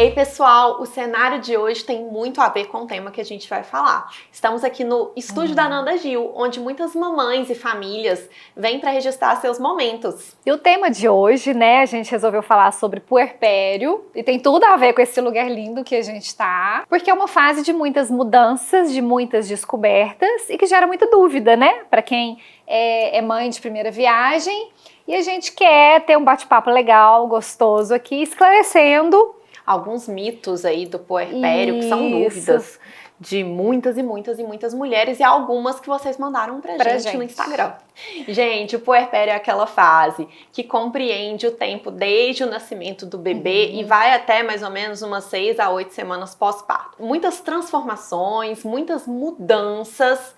Ei pessoal, o cenário de hoje tem muito a ver com o tema que a gente vai falar. Estamos aqui no estúdio da Nanda Gil, onde muitas mamães e famílias vêm para registrar seus momentos. E o tema de hoje, né, a gente resolveu falar sobre puerpério e tem tudo a ver com esse lugar lindo que a gente tá, porque é uma fase de muitas mudanças, de muitas descobertas e que gera muita dúvida, né, para quem é mãe de primeira viagem. E a gente quer ter um bate-papo legal, gostoso aqui, esclarecendo alguns mitos aí do puerpério, que são dúvidas de muitas e muitas mulheres e algumas que vocês mandaram pra gente no Instagram. Gente, o puerpério é aquela fase que compreende o tempo desde o nascimento do bebê e vai até mais ou menos umas 6 a 8 semanas pós-parto. Muitas transformações, muitas mudanças.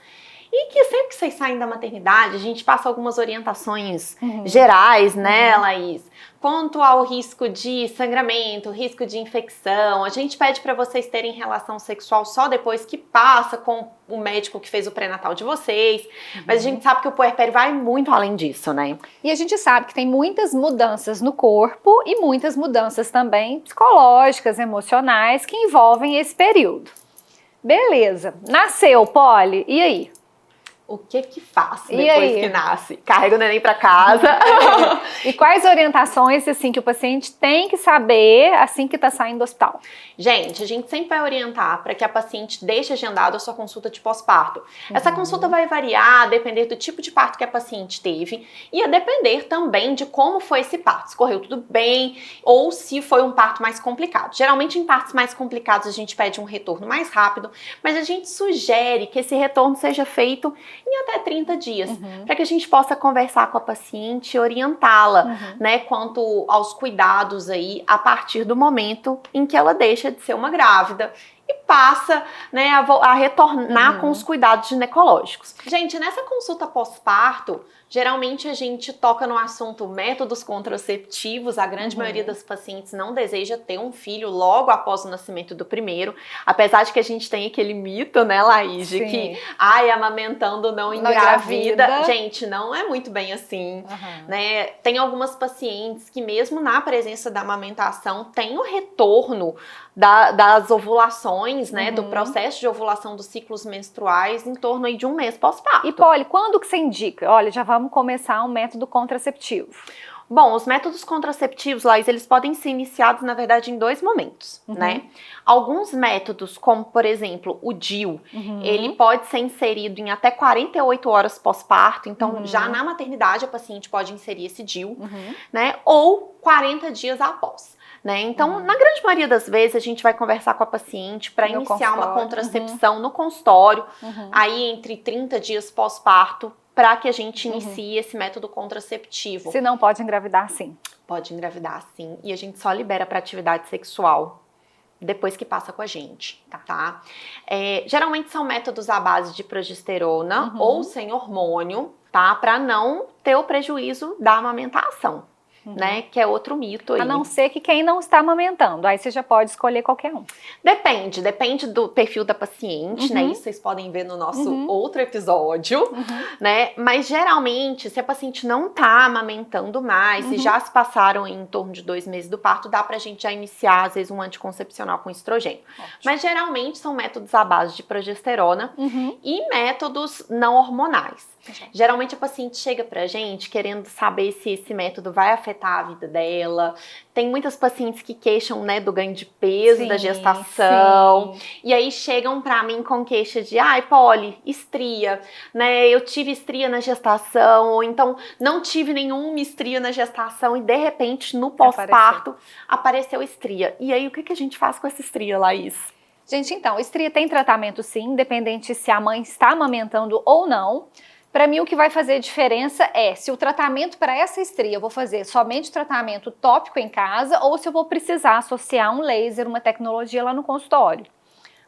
E que sempre que vocês saem da maternidade, a gente passa algumas orientações gerais, né, Laís? Quanto ao risco de sangramento, risco de infecção, a gente pede para vocês terem relação sexual só depois que passa com o médico que fez o pré-natal de vocês. Mas a gente sabe que o puerpério vai muito além disso, né? E a gente sabe que tem muitas mudanças no corpo e muitas mudanças também psicológicas, emocionais, que envolvem esse período. Beleza. Nasceu, Polly, e aí? O que faz depois que nasce? Carrega o neném para casa. E quais orientações assim que o paciente tem que saber assim que está saindo do hospital? Gente, a gente sempre vai orientar para que a paciente deixe agendada a sua consulta de pós-parto. Essa consulta vai variar a depender do tipo de parto que a paciente teve e a depender também de como foi esse parto. Se correu tudo bem ou se foi um parto mais complicado. Geralmente em partos mais complicados a gente pede um retorno mais rápido, mas a gente sugere que esse retorno seja feito em até 30 dias, para que a gente possa conversar com a paciente e orientá-la, né, quanto aos cuidados aí a partir do momento em que ela deixa de ser uma grávida e passa, né, a retornar com os cuidados ginecológicos. Gente, nessa consulta pós-parto, geralmente a gente toca no assunto métodos contraceptivos. A grande maioria das pacientes não deseja ter um filho logo após o nascimento do primeiro, apesar de que a gente tem aquele mito, né, Laís, de que amamentando não engravida. Gente, não é muito bem assim, né? Tem algumas pacientes que mesmo na presença da amamentação tem o retorno das ovulações, né, do processo de ovulação dos ciclos menstruais em torno aí de um mês pós-parto. E Polly, quando que você indica? Olha, já vamos começar um método contraceptivo. Bom, os métodos contraceptivos, Laís, eles podem ser iniciados, na verdade, em 2 momentos, né? Alguns métodos, como, por exemplo, o DIU, ele pode ser inserido em até 48 horas pós-parto, então já na maternidade a paciente pode inserir esse DIU, né? Ou 40 dias após. Né? Então, na grande maioria das vezes, a gente vai conversar com a paciente para iniciar uma contracepção no consultório, aí entre 30 dias pós-parto, para que a gente inicie esse método contraceptivo. Se não, pode engravidar sim. Pode engravidar sim, e a gente só libera para atividade sexual depois que passa com a gente, tá? Geralmente são métodos à base de progesterona ou sem hormônio, tá? Para não ter o prejuízo da amamentação. Né, que é outro mito aí. A não ser que quem não está amamentando, aí você já pode escolher qualquer um. Depende do perfil da paciente, né, isso vocês podem ver no nosso outro episódio, né, mas geralmente se a paciente não tá amamentando mais, se já se passaram em torno de 2 meses do parto, dá pra gente já iniciar às vezes um anticoncepcional com estrogênio. Mas geralmente são métodos à base de progesterona e métodos não hormonais. Geralmente a paciente chega pra gente querendo saber se esse método vai afetar a vida dela. Tem muitas pacientes que queixam, né, do ganho de peso, da gestação. E aí chegam pra mim com queixa de, Polly, estria, né? Eu tive estria na gestação, ou então não tive nenhuma estria na gestação e de repente no pós-parto apareceu estria. E aí o que a gente faz com essa estria, Laís? Gente, então, estria tem tratamento sim, independente se a mãe está amamentando ou não. Para mim, o que vai fazer diferença é se o tratamento para essa estria eu vou fazer somente tratamento tópico em casa ou se eu vou precisar associar um laser, uma tecnologia lá no consultório.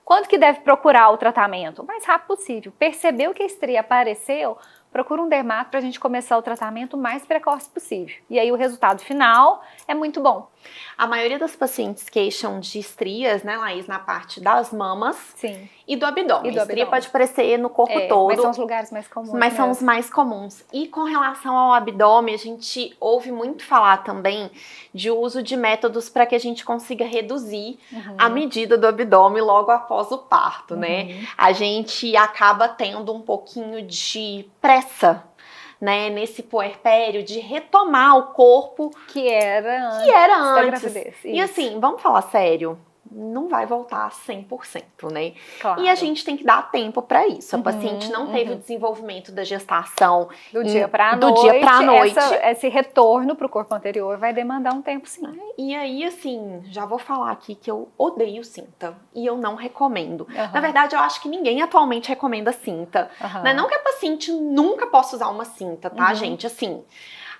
Quando que deve procurar o tratamento? O mais rápido possível. Percebeu que a estria apareceu, procura um dermato para a gente começar o tratamento o mais precoce possível. E aí o resultado final é muito bom. A maioria das pacientes queixam de estrias, né, Laís, na parte das mamas. Sim. E do abdômen. E do Estria abdômen. pode aparecer no corpo todo. Mas são os lugares mais comuns. Mas são os mais comuns. E com relação ao abdômen, a gente ouve muito falar também de uso de métodos para que a gente consiga reduzir a medida do abdômen logo após o parto, né? A gente acaba tendo um pouquinho de pressa, né, nesse puerpério de retomar o corpo que era antes. Da gravidez. E assim, vamos falar sério, não vai voltar a 100%, né? Claro. E a gente tem que dar tempo para isso. A paciente não teve o desenvolvimento da gestação do dia para noite. Esse retorno para o corpo anterior vai demandar um tempo, sim. E aí, assim, já vou falar aqui que eu odeio cinta e eu não recomendo. Na verdade, eu acho que ninguém atualmente recomenda cinta. Não que a paciente nunca possa usar uma cinta, tá, gente? Assim,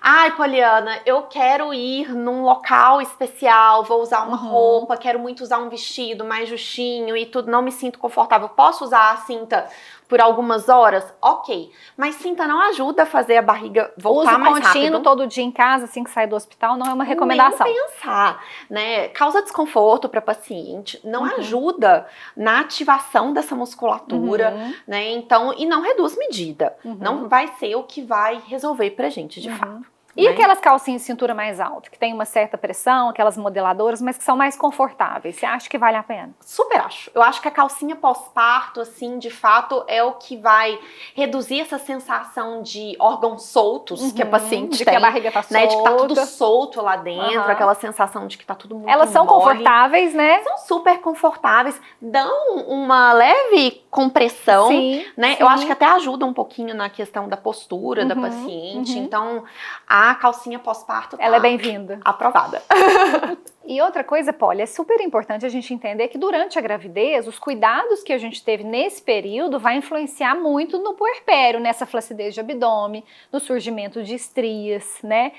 ai, Poliana, eu quero ir num local especial, vou usar uma roupa, quero muito usar um vestido mais justinho e tudo, não me sinto confortável. Posso usar a cinta por algumas horas? Ok. Mas cinta não ajuda a fazer a barriga voltar mais rápido. Uso contínuo todo dia em casa, assim que sai do hospital, não é uma recomendação. Nem pensar, né? Causa desconforto para paciente, não ajuda na ativação dessa musculatura, né? Então, e não reduz medida. Não vai ser o que vai resolver pra gente, de fato. E aquelas calcinhas de cintura mais alta, que tem uma certa pressão, aquelas modeladoras, mas que são mais confortáveis. Você acha que vale a pena? Super acho. Eu acho que a calcinha pós-parto, assim, de fato, é o que vai reduzir essa sensação de órgãos soltos que a paciente tem. Que a barriga tá solta. Né, de que tá tudo solto lá dentro, aquela sensação de que tá tudo muito Elas são mole. confortáveis, né? São super confortáveis, dão uma leve compressão, né? Sim. Eu acho que até ajuda um pouquinho na questão da postura da paciente. Então, a calcinha pós-parto ela é bem-vinda. Aprovada. E outra coisa, Polly, é super importante a gente entender que durante a gravidez, os cuidados que a gente teve nesse período vai influenciar muito no puerpério, nessa flacidez de abdômen, no surgimento de estrias, né?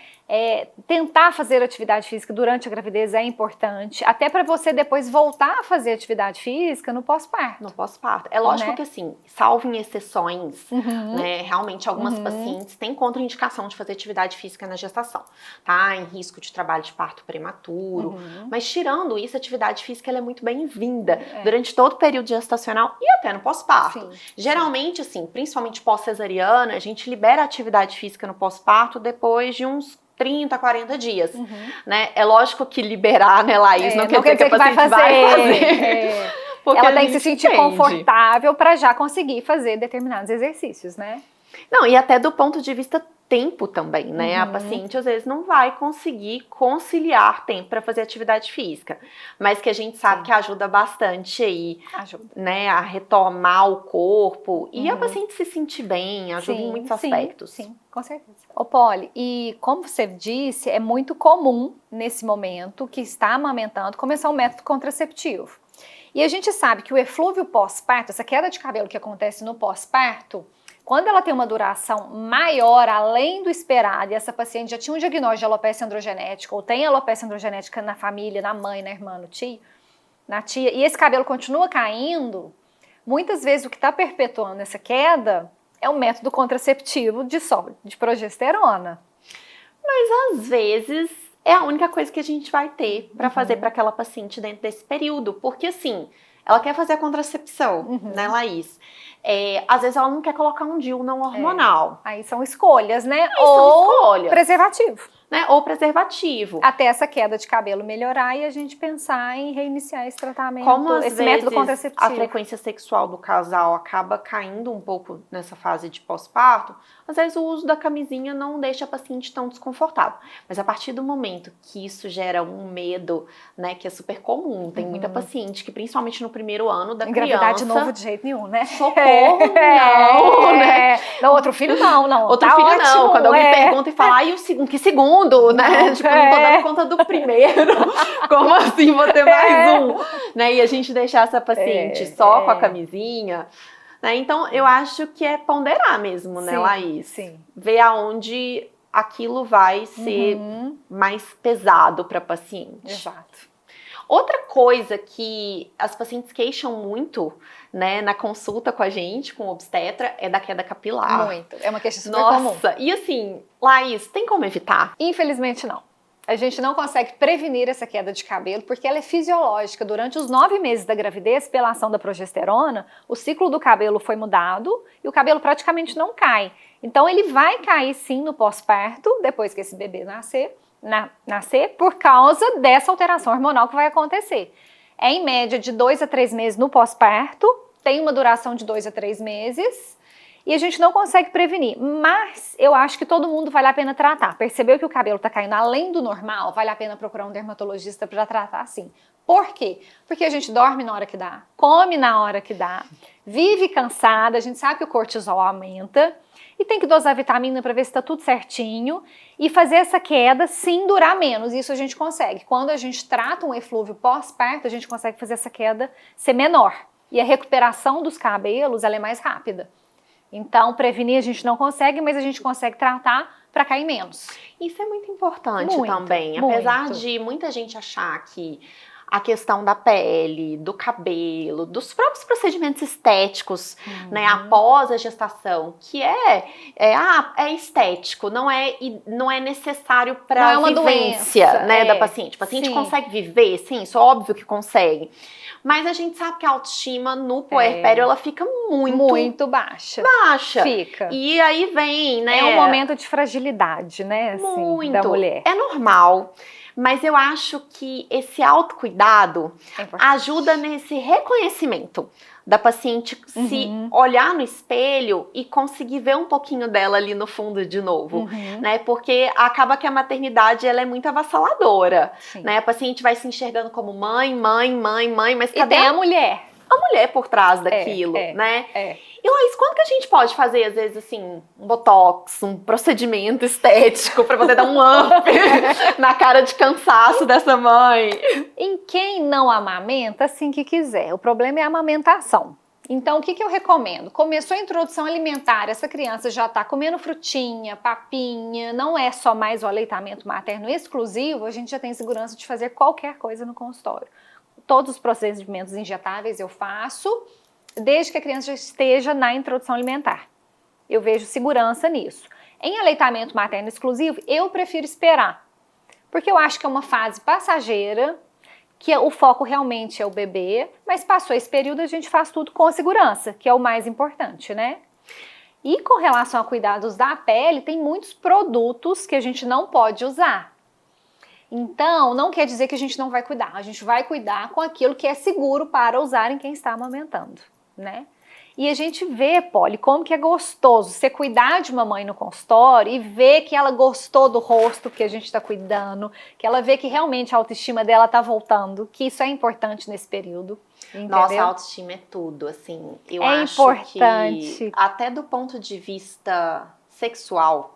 Tentar fazer atividade física durante a gravidez é importante, até para você depois voltar a fazer atividade física no pós-parto. No pós-parto. É lógico que assim, salvo em exceções, né? Realmente algumas pacientes têm contraindicação de fazer atividade física na gestação, tá? Em risco de trabalho de parto prematuro. Mas tirando isso, a atividade física ela é muito bem-vinda durante todo o período gestacional e até no pós-parto. Geralmente, assim, principalmente pós-cesariana, a gente libera a atividade física no pós-parto depois de uns 30, 40 dias, né? É lógico que liberar, né, Laís? Não quer dizer que a paciente vai fazer. Ela tem que se sentir confortável para já conseguir fazer determinados exercícios, né? Não, e até do ponto de vista tempo também, né? A paciente às vezes não vai conseguir conciliar tempo para fazer atividade física, mas que a gente sabe que ajuda bastante aí, né? A retomar o corpo e a paciente se sentir bem, ajuda em muitos aspectos. Sim, com certeza. Ô Polly, e como você disse, é muito comum nesse momento que está amamentando começar um método contraceptivo. E a gente sabe que o eflúvio pós-parto, essa queda de cabelo que acontece no pós-parto, quando ela tem uma duração maior, além do esperado, e essa paciente já tinha um diagnóstico de alopecia androgenética, ou tem alopecia androgenética na família, na mãe, na irmã, no tio, na tia, e esse cabelo continua caindo, muitas vezes o que está perpetuando essa queda é um método contraceptivo de progesterona. Mas às vezes é a única coisa que a gente vai ter para fazer para aquela paciente dentro desse período, porque assim, ela quer fazer a contracepção, né, Laís? Às vezes ela não quer colocar um DIU não hormonal. Aí são escolhas, né? Ou preservativo. Né? Ou preservativo. Até essa queda de cabelo melhorar e a gente pensar em reiniciar esse tratamento, como às esse vezes método contraceptivo. A frequência sexual do casal acaba caindo um pouco nessa fase de pós-parto, às vezes o uso da camisinha não deixa a paciente tão desconfortável. Mas a partir do momento que isso gera um medo, né, que é super comum, tem muita paciente que principalmente no primeiro ano da engravidar criança... de novo de jeito nenhum, né? Socorro, não, né? Não, outro filho não. Outro tá filho ótimo, não. Quando alguém pergunta e fala, ai, o segundo, que segundo, né? Tipo, não tô dando conta do primeiro. Como assim vou ter mais um? Né? E a gente deixar essa paciente só com a camisinha. Né? Então, eu acho que é ponderar mesmo, né, Laís? Sim. Ver aonde aquilo vai ser mais pesado para paciente. Exato. Outra coisa que as pacientes queixam muito, né, na consulta com a gente, com o obstetra, é da queda capilar. Muito. É uma queixa super comum. Nossa, e assim, Laís, tem como evitar? Infelizmente não. A gente não consegue prevenir essa queda de cabelo porque ela é fisiológica. Durante os 9 meses da gravidez, pela ação da progesterona, o ciclo do cabelo foi mudado e o cabelo praticamente não cai. Então ele vai cair sim no pós-parto, depois que esse bebê nascer, por causa dessa alteração hormonal que vai acontecer. É em média de 2 a 3 meses no pós-parto, tem uma duração de 2 a 3 meses, e a gente não consegue prevenir, mas eu acho que todo mundo vale a pena tratar. Percebeu que o cabelo está caindo além do normal? Vale a pena procurar um dermatologista para tratar sim. Por quê? Porque a gente dorme na hora que dá, come na hora que dá, vive cansada, a gente sabe que o cortisol aumenta e tem que dosar vitamina para ver se está tudo certinho e fazer essa queda sim durar menos. Isso a gente consegue. Quando a gente trata um eflúvio pós-parto, a gente consegue fazer essa queda ser menor. E a recuperação dos cabelos ela é mais rápida. Então, prevenir a gente não consegue, mas a gente consegue tratar para cair menos. Isso é muito importante Muito, também. muito. Apesar de muita gente achar que a questão da pele, do cabelo, dos próprios procedimentos estéticos, né, após a gestação, que é estético, não é necessário para a vivência, doença, né, da paciente. O paciente sim. consegue viver, sim, isso é óbvio que consegue. Mas a gente sabe que a autoestima no puerpério, ela fica muito baixa. Fica. E aí vem, né? É um momento de fragilidade, né, assim, da mulher. É normal. Mas eu acho que esse autocuidado ajuda nesse reconhecimento da paciente se olhar no espelho e conseguir ver um pouquinho dela ali no fundo de novo, né? Porque acaba que a maternidade ela é muito avassaladora, né? A paciente vai se enxergando como mãe, mas cadê a mulher? A mulher por trás daquilo, né? E Laís, quando que a gente pode fazer, às vezes, assim, um botox, um procedimento estético pra poder dar um up na cara de cansaço dessa mãe? Em quem não amamenta, assim que quiser. O problema é a amamentação. Então, o que eu recomendo? Começou a introdução alimentar, essa criança já está comendo frutinha, papinha, não é só mais o aleitamento materno exclusivo, a gente já tem segurança de fazer qualquer coisa no consultório. Todos os procedimentos injetáveis eu faço, desde que a criança já esteja na introdução alimentar. Eu vejo segurança nisso. Em aleitamento materno exclusivo, eu prefiro esperar, porque eu acho que é uma fase passageira, que o foco realmente é o bebê, mas passou esse período, a gente faz tudo com segurança, que é o mais importante, né? E com relação a cuidados da pele, tem muitos produtos que a gente não pode usar. Então, não quer dizer que a gente não vai cuidar. A gente vai cuidar com aquilo que é seguro para usar em quem está amamentando, né? E a gente vê, Polly, como que é gostoso você cuidar de uma mãe no consultório e ver que ela gostou do rosto que a gente está cuidando, que ela vê que realmente a autoestima dela está voltando, que isso é importante nesse período. Entendeu? Nossa, a autoestima é tudo, assim. Eu acho importante. Que até do ponto de vista sexual,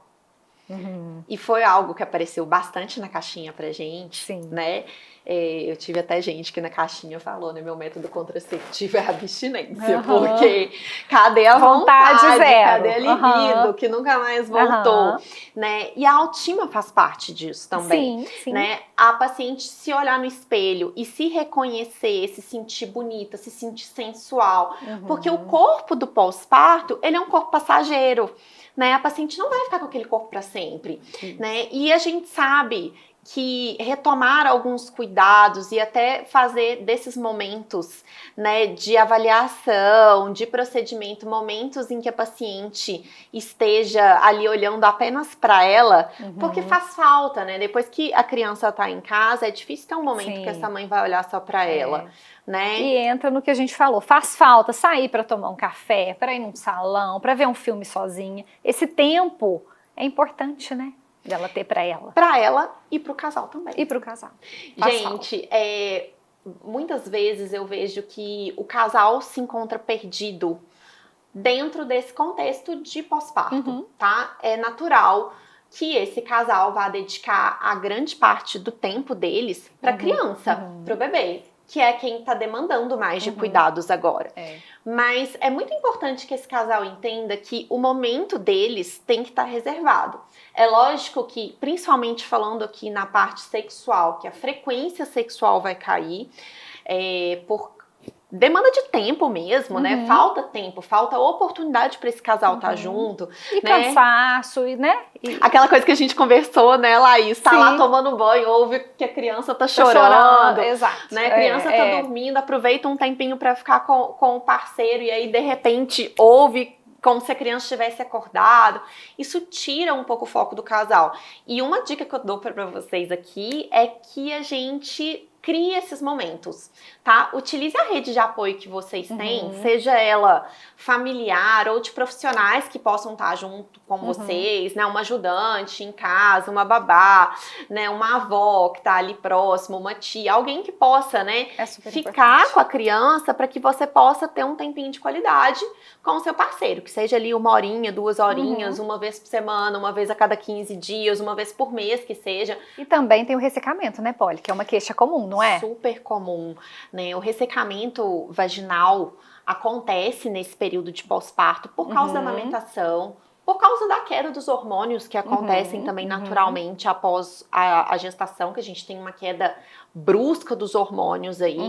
e foi algo que apareceu bastante na caixinha pra gente, né? Eu tive até gente que na caixinha falou, né? Meu método contraceptivo é a abstinência, porque cadê a vontade zero. Cadê a libido, que nunca mais voltou, né? E a autoestima faz parte disso também, né? A paciente se olhar no espelho e se reconhecer, se sentir bonita, se sentir sensual, porque o corpo do pós-parto, ele é um corpo passageiro, né? A paciente não vai ficar com aquele corpo para sempre, né? E a gente sabe que retomar alguns cuidados e até fazer desses momentos, né, de avaliação, de procedimento, momentos em que a paciente esteja ali olhando apenas para ela, porque faz falta, né? Depois que a criança tá em casa, é difícil ter um momento que essa mãe vai olhar só para ela, né? E entra no que a gente falou, faz falta sair para tomar um café, para ir num salão, para ver um filme sozinha. Esse tempo é importante, né? Dela ter para ela. Para ela e para o casal também. E para o casal. Gente, muitas vezes eu vejo que o casal se encontra perdido dentro desse contexto de pós-parto, tá? É natural que esse casal vá dedicar a grande parte do tempo deles para a criança, para o bebê, que é quem está demandando mais de cuidados agora. Mas é muito importante que esse casal entenda que o momento deles tem que estar reservado. É lógico que, principalmente falando aqui na parte sexual, que a frequência sexual vai cair por demanda de tempo mesmo, né? Falta tempo, falta oportunidade para esse casal estar junto. E né? cansaço, né? Aquela coisa que a gente conversou, né, Laís? Tá lá tomando banho, ouve que a criança tá chorando. Exato. Né? A criança tá dormindo, aproveita um tempinho para ficar com o parceiro e aí, de repente, ouve como se a criança estivesse acordado. Isso tira um pouco o foco do casal. E uma dica que eu dou para vocês aqui é que a gente crie esses momentos, tá? Utilize a rede de apoio que vocês têm, seja ela familiar ou de profissionais que possam estar junto com vocês, né? Uma ajudante em casa, uma babá, né? Uma avó que tá ali próximo, uma tia, alguém que possa, né? Ficar com a criança para que você possa ter um tempinho de qualidade com o seu parceiro, que seja ali 1 horinha, 2 horinhas, uma vez por semana, uma vez a cada 15 dias, uma vez por mês que seja. E também tem o ressecamento, né, Polly? Que é uma queixa comum, não é? Super comum, né? O ressecamento vaginal acontece nesse período de pós-parto por causa da amamentação, por causa da queda dos hormônios que acontecem também naturalmente após a gestação, que a gente tem uma queda brusca dos hormônios aí.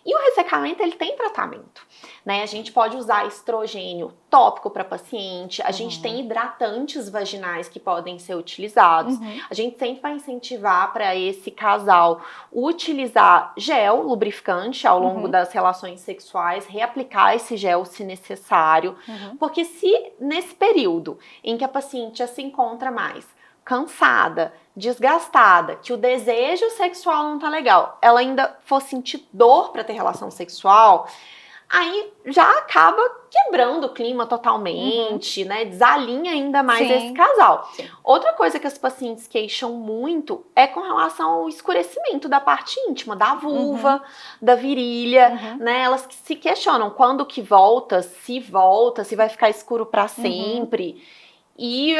E o ressecamento, ele tem tratamento, né? A gente pode usar estrogênio tópico para paciente, a gente tem hidratantes vaginais que podem ser utilizados. A gente sempre vai incentivar para esse casal utilizar gel lubrificante ao longo das relações sexuais, reaplicar esse gel se necessário, porque se nesse período em que a paciente já se encontra mais cansada, desgastada, que o desejo sexual não tá legal, ela ainda for sentir dor para ter relação sexual, aí já acaba quebrando o clima totalmente, né? Desalinha ainda mais esse casal. Outra coisa que as pacientes queixam muito é com relação ao escurecimento da parte íntima, da vulva, da virilha, né? Elas se questionam quando que volta, se vai ficar escuro para sempre. E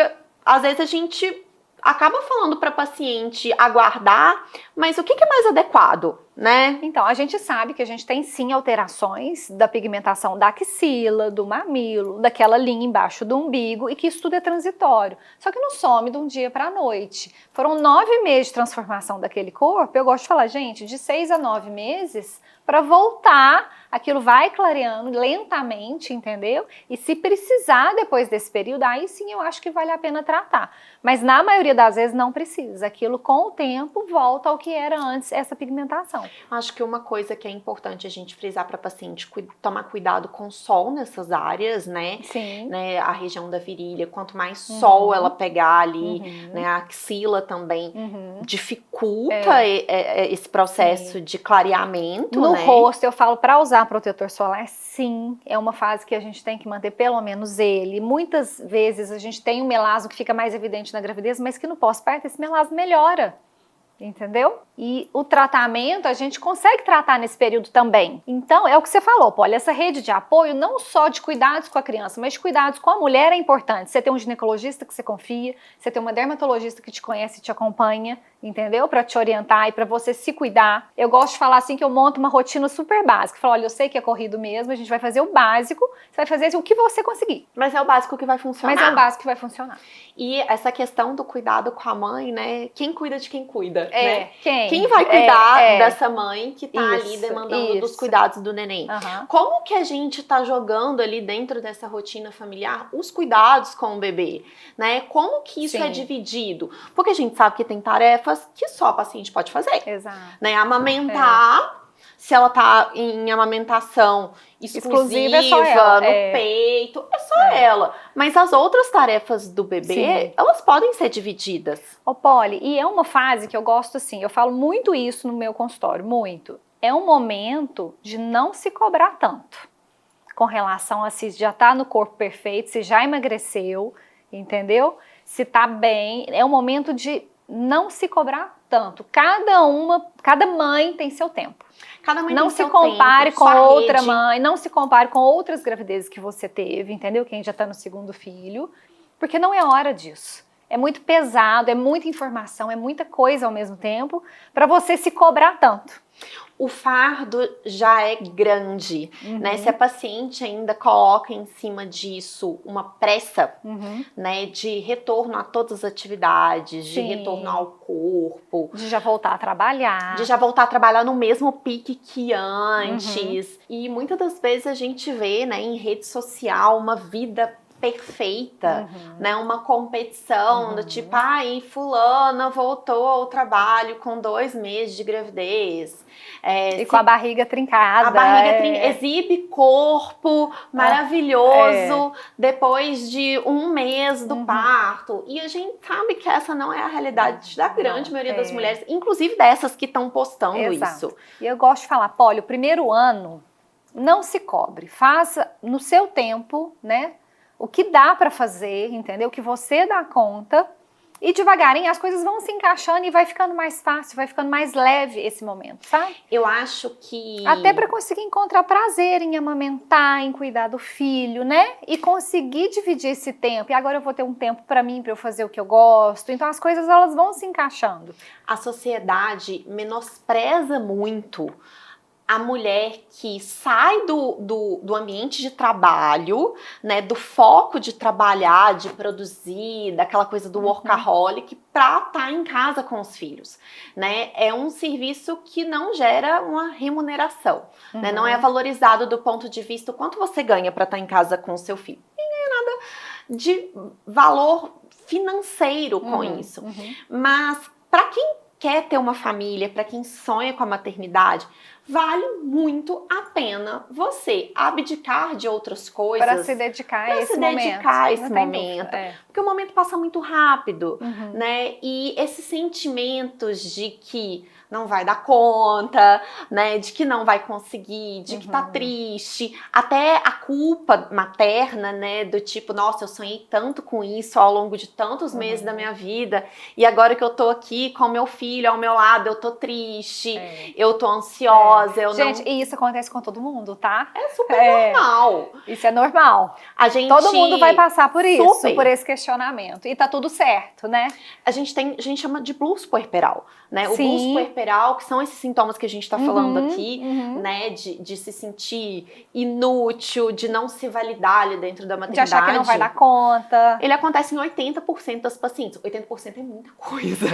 às vezes a gente acaba falando para paciente aguardar, mas o que é mais adequado, né? Então, a gente sabe que a gente tem sim alterações da pigmentação da axila, do mamilo, daquela linha embaixo do umbigo e que isso tudo é transitório. Só que não some de um dia para a noite. Foram 9 meses de transformação daquele corpo. Eu gosto de falar, gente, de 6 a 9 meses para voltar, aquilo vai clareando lentamente, entendeu? E se precisar depois desse período, aí sim eu acho que vale a pena tratar. Mas na maioria das vezes não precisa. Aquilo com o tempo volta ao que era antes, essa pigmentação. Acho que uma coisa que é importante a gente frisar para paciente tomar cuidado com o sol nessas áreas, né? Sim. Né? A região da virilha, quanto mais sol ela pegar ali, né? A axila também dificulta esse processo de clareamento. No né? rosto, eu falo para usar protetor solar, sim, é uma fase que a gente tem que manter pelo menos ele. Muitas vezes a gente tem um melasma que fica mais evidente na gravidez, mas que no pós-parto esse melasma melhora. Entendeu? E o tratamento a gente consegue tratar nesse período também. Então, é o que você falou, Polly, essa rede de apoio não só de cuidados com a criança, mas de cuidados com a mulher é importante. Você tem um ginecologista que você confia, você tem uma dermatologista que te conhece e te acompanha, entendeu? Para te orientar e para você se cuidar. Eu gosto de falar assim que eu monto uma rotina super básica. Falo, olha, eu sei que é corrido mesmo, a gente vai fazer o básico, você vai fazer o que você conseguir. Mas é o básico que vai funcionar. Mas é o básico que vai funcionar. E essa questão do cuidado com a mãe, né? Quem cuida de quem cuida, né? Quem vai cuidar dessa mãe que tá ali demandando dos cuidados do neném? Como que a gente tá jogando ali dentro dessa rotina familiar os cuidados com o bebê, né? Como que isso é dividido? Porque a gente sabe que tem tarefas que só a paciente pode fazer. Exato. Né? Amamentar, se ela tá em amamentação exclusiva é só ela. no peito, é só ela. Mas as outras tarefas do bebê, elas podem ser divididas. Ô, Polly, e é uma fase que eu gosto assim, eu falo muito isso no meu consultório, muito. É um momento de não se cobrar tanto com relação a se já tá no corpo perfeito, se já emagreceu, entendeu? Se tá bem, é um momento de não se cobrar tanto. Cada mãe tem seu tempo. Cada mãe não tem se seu compare tempo, com outra rede. mãe, não se compare com outras gravidezes que você teve, entendeu? Quem já tá no 2º filho, porque não é hora disso. É muito pesado, é muita informação, é muita coisa ao mesmo tempo para você se cobrar tanto. o fardo já é grande, né? Se a paciente ainda coloca em cima disso uma pressa, né, de retorno a todas as atividades, de retorno ao corpo, de já voltar a trabalhar, no mesmo pique que antes. E muitas das vezes a gente vê, né, em rede social uma vida perfeita, né, uma competição do tipo, ai, fulana voltou ao trabalho com 2 meses de gravidez. E com a barriga trincada. Exibe corpo maravilhoso depois de 1 mês do parto. E a gente sabe que essa não é a realidade da grande maioria das mulheres, inclusive dessas que estão postando isso. E eu gosto de falar, Polly, o primeiro ano não se cobre, faça no seu tempo, né? O que dá pra fazer, entendeu? O que você dá conta. E devagarinho as coisas vão se encaixando e vai ficando mais fácil, vai ficando mais leve esse momento, sabe? Eu acho que... Até pra conseguir encontrar prazer em amamentar, em cuidar do filho, né? E conseguir dividir esse tempo. E agora eu vou ter um tempo pra mim, pra eu fazer o que eu gosto. Então as coisas, elas vão se encaixando. A sociedade menospreza muito a mulher que sai do ambiente de trabalho, né, do foco de trabalhar, de produzir, daquela coisa do workaholic, pra estar em casa com os filhos, né? É um serviço que não gera uma remuneração, né? Não é valorizado do ponto de vista o quanto você ganha pra estar em casa com o seu filho. Ninguém ganha nada de valor financeiro com isso. Mas pra quem quer ter uma família, pra quem sonha com a maternidade, vale muito a pena você abdicar de outras coisas para se dedicar a esse momento. Porque o momento passa muito rápido, né? E esses sentimentos de que não vai dar conta, né? De que não vai conseguir, de que tá triste, até a culpa materna, né? Do tipo, nossa, eu sonhei tanto com isso ao longo de tantos meses da minha vida e agora que eu tô aqui com meu filho ao meu lado, eu tô triste, eu tô ansiosa. Gente, e isso acontece com todo mundo, tá? É super normal. Isso é normal. Todo mundo vai passar por isso, por esse questionamento. E tá tudo certo, né? A gente chama de blues puerperal, né? O blues puerperal, que são esses sintomas que a gente tá falando aqui, né? De se sentir inútil, de não se validar ali dentro da maternidade. De achar que não vai dar conta. Ele acontece em 80% das pacientes. 80% é muita coisa,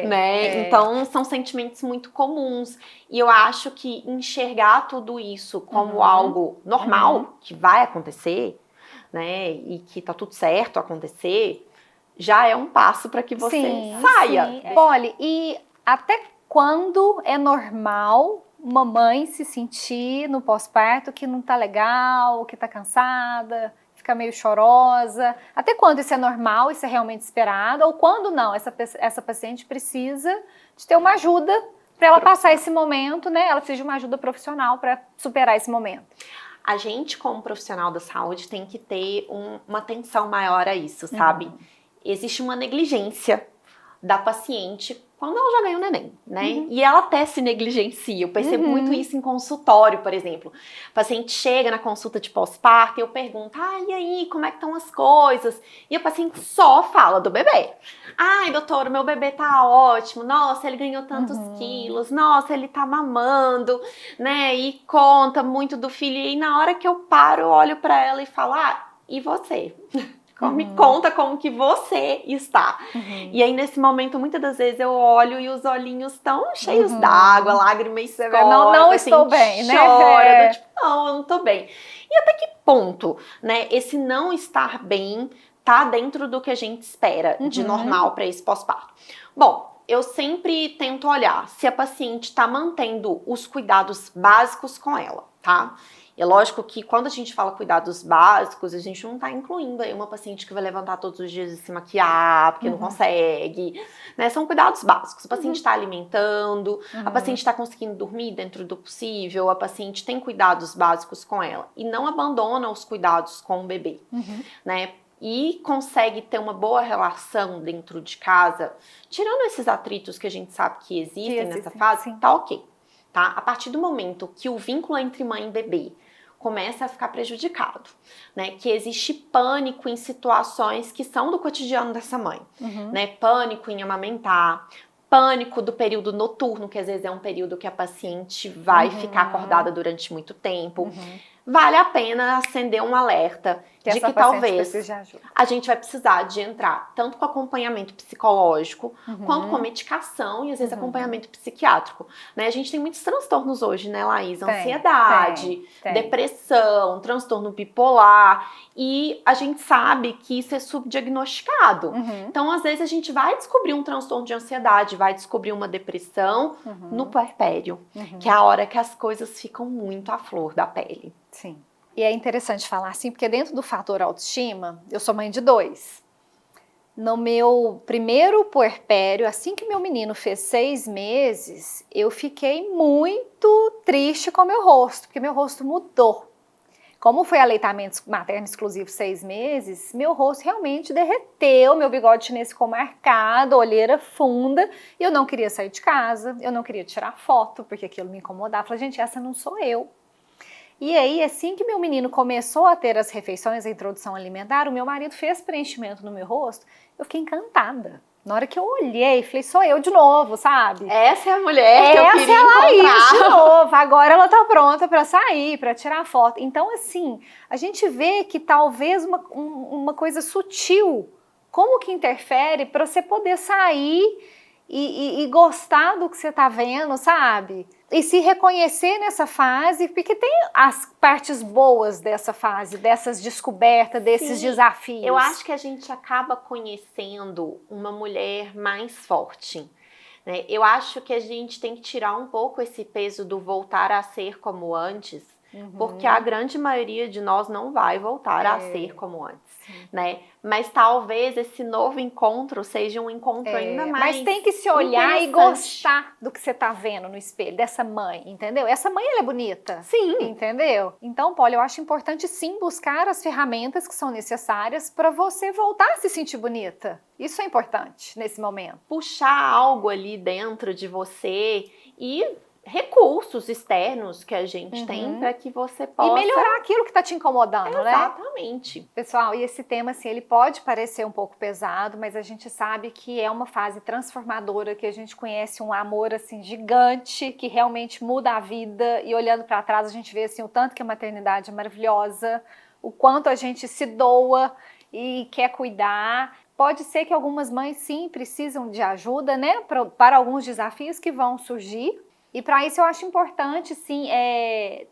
né? Então, são sentimentos muito comuns. E eu acho que enxergar tudo isso como algo normal, que vai acontecer, né? E que tá tudo certo acontecer, já é um passo para que você saia. Polly, e até quando é normal uma mãe se sentir no pós-parto que não tá legal, que tá cansada, fica meio chorosa? Até quando isso é normal, isso é realmente esperado? Ou quando não, essa paciente precisa de ter uma ajuda para ela passar esse momento, né? Ela precisa de uma ajuda profissional para superar esse momento. A gente, como profissional da saúde, tem que ter uma atenção maior a isso, sabe? Existe uma negligência da paciente quando ela já ganhou o neném, né? E ela até se negligencia. Eu percebo muito isso em consultório, por exemplo. O paciente chega na consulta de pós-parto e eu pergunto, e aí, como é que estão as coisas? E a paciente só fala do bebê. Ai, doutora, meu bebê tá ótimo. Nossa, ele ganhou tantos quilos. Nossa, ele tá mamando, né? E conta muito do filho. E na hora que eu paro, eu olho pra ela e falo, e você? Me conta como que você está. E aí, nesse momento, muitas das vezes eu olho e os olhinhos estão cheios d'água, lágrima escorre. Não estou bem, né? Chora, tipo, não, eu não tô bem. E até que ponto, né, esse não estar bem tá dentro do que a gente espera de normal para esse pós-parto? Bom, eu sempre tento olhar se a paciente está mantendo os cuidados básicos com ela, tá? É lógico que quando a gente fala cuidados básicos, a gente não tá incluindo aí uma paciente que vai levantar todos os dias e se maquiar, porque não consegue, né? São cuidados básicos. A paciente está alimentando, a paciente está conseguindo dormir dentro do possível, a paciente tem cuidados básicos com ela e não abandona os cuidados com o bebê, né? E consegue ter uma boa relação dentro de casa, tirando esses atritos que a gente sabe que existem nessa fase, tá ok. Tá? A partir do momento que o vínculo entre mãe e bebê começa a ficar prejudicado, né? Que existe pânico em situações que são do cotidiano dessa mãe, né? Pânico em amamentar, pânico do período noturno, que às vezes é um período que a paciente vai ficar acordada durante muito tempo. Vale a pena acender um alerta de que talvez a gente vai precisar de entrar tanto com acompanhamento psicológico, quanto com medicação e às vezes acompanhamento psiquiátrico. Né? A gente tem muitos transtornos hoje, né, Laís? Ansiedade, depressão, transtorno bipolar, e a gente sabe que isso é subdiagnosticado. Então, às vezes, a gente vai descobrir um transtorno de ansiedade, vai descobrir uma depressão no puerpério, que é a hora que as coisas ficam muito à flor da pele. Sim. E é interessante falar assim, porque dentro do fator autoestima, eu sou mãe de 2. No meu primeiro puerpério, assim que meu menino fez 6 meses, eu fiquei muito triste com meu rosto, porque meu rosto mudou. Como foi aleitamento materno exclusivo 6 meses, meu rosto realmente derreteu, meu bigode chinês ficou marcado, olheira funda, e eu não queria sair de casa, eu não queria tirar foto, porque aquilo me incomodava. Eu falei, gente, essa não sou eu. E aí, assim que meu menino começou a ter as refeições, a introdução alimentar, o meu marido fez preenchimento no meu rosto, eu fiquei encantada. Na hora que eu olhei, falei, sou eu de novo, sabe? Essa é a mulher que eu queria encontrar. Essa é a Laís de novo, agora ela tá pronta pra sair, pra tirar foto. Então, assim, a gente vê que talvez uma coisa sutil, como que interfere pra você poder sair e gostar do que você tá vendo, sabe? E se reconhecer nessa fase, porque tem as partes boas dessa fase, dessas descobertas, desses desafios. Eu acho que a gente acaba conhecendo uma mulher mais forte, né? Eu acho que a gente tem que tirar um pouco esse peso do voltar a ser como antes, porque a grande maioria de nós não vai voltar a ser como antes, né? Mas talvez esse novo encontro seja um encontro ainda mais. Mas tem que se olhar e gostar do que você tá vendo no espelho, dessa mãe, entendeu? Essa mãe, ela é bonita. Sim. Entendeu? Então, Paula, eu acho importante sim buscar as ferramentas que são necessárias para você voltar a se sentir bonita. Isso é importante nesse momento. Puxar algo ali dentro de você e recursos externos que a gente tem para que você possa... E melhorar aquilo que está te incomodando, né? Exatamente. Pessoal, e esse tema, assim, ele pode parecer um pouco pesado, mas a gente sabe que é uma fase transformadora, que a gente conhece um amor, assim, gigante, que realmente muda a vida, e olhando para trás a gente vê, assim, o tanto que a maternidade é maravilhosa, o quanto a gente se doa e quer cuidar. Pode ser que algumas mães, sim, precisam de ajuda, né, para alguns desafios que vão surgir. E para isso eu acho importante, sim,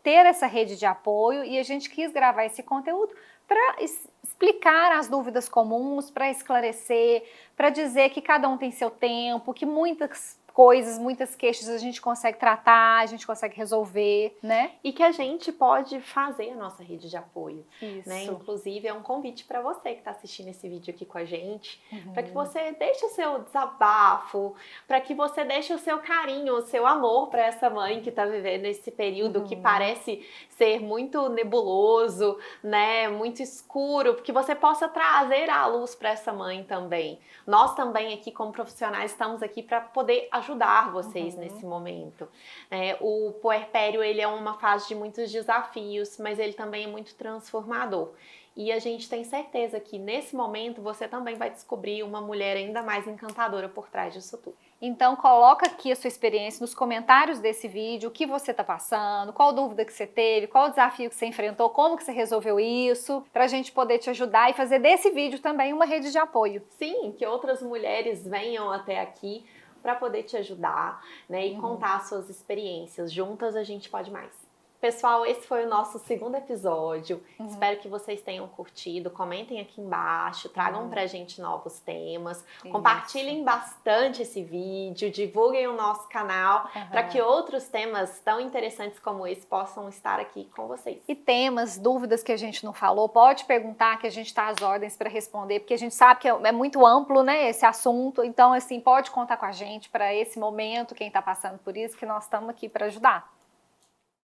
ter essa rede de apoio, e a gente quis gravar esse conteúdo para explicar as dúvidas comuns, para esclarecer, para dizer que cada um tem seu tempo, que muitas coisas, muitas queixas a gente consegue tratar, a gente consegue resolver, né? E que a gente pode fazer a nossa rede de apoio. Isso. Né? Inclusive, é um convite para você que está assistindo esse vídeo aqui com a gente, para que você deixe o seu desabafo, para que você deixe o seu carinho, o seu amor para essa mãe que está vivendo esse período que parece ser muito nebuloso, né? Muito escuro, porque você possa trazer a luz para essa mãe também. Nós também aqui, como profissionais, estamos aqui para poder ajudar vocês nesse momento. O puerpério, ele é uma fase de muitos desafios, mas ele também é muito transformador. E a gente tem certeza que nesse momento você também vai descobrir uma mulher ainda mais encantadora por trás disso tudo. Então coloca aqui a sua experiência nos comentários desse vídeo, o que você está passando, qual dúvida que você teve, qual desafio que você enfrentou, como que você resolveu isso, para a gente poder te ajudar e fazer desse vídeo também uma rede de apoio. Sim, que outras mulheres venham até aqui para poder te ajudar, né, e contar suas experiências. Juntas a gente pode mais. Pessoal, esse foi o nosso segundo episódio. Espero que vocês tenham curtido. Comentem aqui embaixo, tragam pra gente novos temas. Compartilhem bastante esse vídeo, divulguem o nosso canal para que outros temas tão interessantes como esse possam estar aqui com vocês. E temas, dúvidas que a gente não falou, pode perguntar que a gente está às ordens para responder, porque a gente sabe que é muito amplo, né, esse assunto. Então, assim, pode contar com a gente para esse momento, quem está passando por isso, que nós estamos aqui para ajudar.